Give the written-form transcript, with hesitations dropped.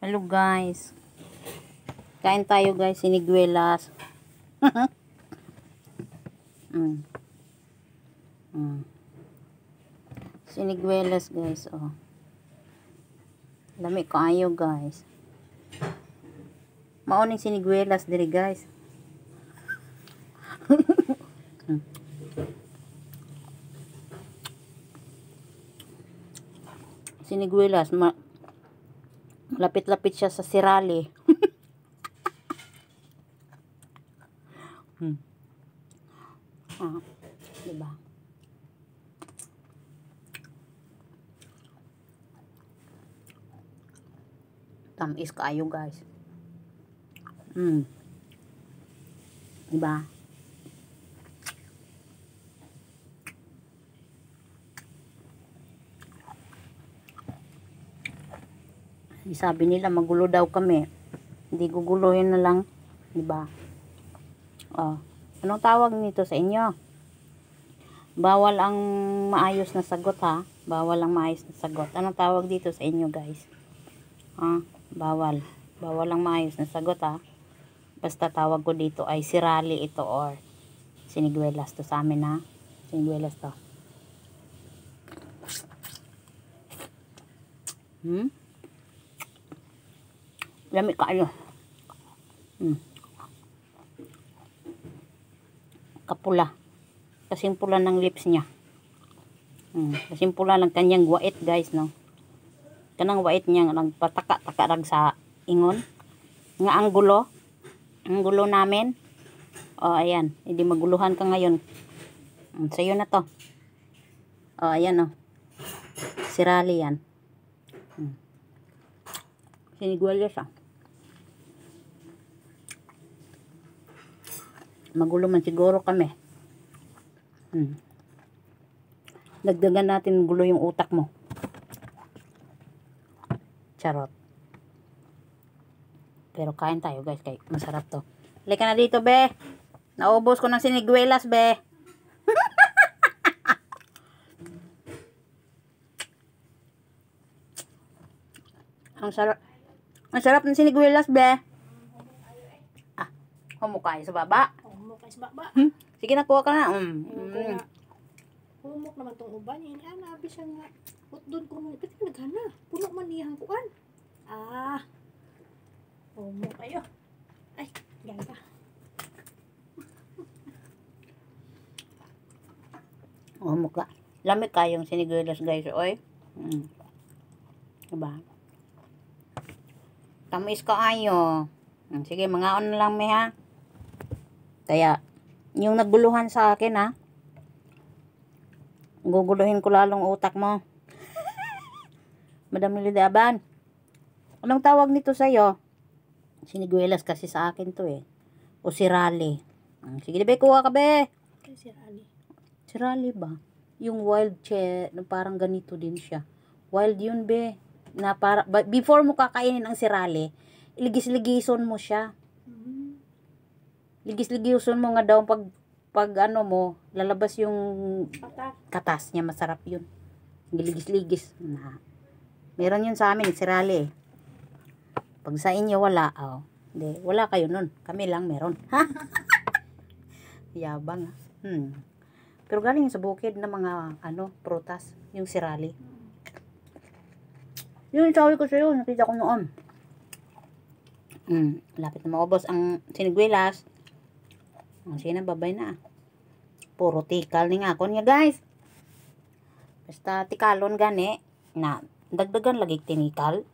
Hello guys. Kain tayo guys, siniguelas. Siniguelas guys, oh. Lami kaayo guys. Maoning siniguelas diri guys. Siniguelas, lapit-lapit siya sa sirali. Diba? Tamis kaayo guys. Diba? Sabi nila magulo daw kami. Hindi guguluhin na lang. Diba? Oh. Anong tawag nito sa inyo? Bawal ang maayos na sagot ha. Bawal ang maayos na sagot. Anong tawag dito sa inyo guys? Bawal. Bawal ang maayos na sagot ha. Basta tawag ko dito ay sirali ito or siniguelas to sa amin ha. Siniguelas to. Lami kayo. Kapula. Kasing pula ng lips niya. Kasing pula ng kanyang wait guys, no. Kanang wait niya nagpataka-taka rag sa ingon. Nga anggulo. Anggulo namin. Oh, ayan. Hindi maguluhan ka ngayon. Sa'yo na to. Oh, ayan oh. Sirali yan. Siniguelas ah. Magulo man siguro kami. Dagdagan natin gulo yung utak mo. Charot. Pero kain tayo guys, kay masarap to. Halika na dito be. Naubos ko ng siniguelas be. Ang sarap. Ang sarap ng siniguelas be. Humukay sa baba. Humukay sa baba. Sige na, kuha ka na. Humuk naman tong uban. Yan, nabisan nga. Put doon ko muna. Pati naghana. Puno man niyang kuan. Humuk kayo. Ay, ganda. Humuk ka. Lamig kayong siniguelas guys. Oy. Diba? Tamis ka ayo. Sige, mga on lang may ha. Kaya, yung naguluhan sa akin ha, guguluhin ko lalong utak mo. Madam Lidaban, anong tawag nito sa'yo? Siniguelas kasi sa akin to eh. O sirali. Sige be, kuha ka be. Ay, sirali. Sirali ba? Yung wild na parang ganito din siya. Wild yun be. Na para, before mo kakainin ang sirali, iligis-ligison mo siya. Ligis-ligiuson mo nga daw pag ano mo, lalabas yung katas niya, masarap yun. Giligis-ligis. Meron yun sa amin, sirali eh. Pag sa inyo wala, hindi, wala kayo nun. Kami lang meron. Yabang. Pero galing sa bukid na mga prutas, yung sirali. Yun sabi ko sa'yo, nakita ko noon. Lapit na maubos ang siniguelas. Sige na, babay na. Puro tikal ni nga ako niya guys. Basta tikalon gani na dagdagan lagi tinikal.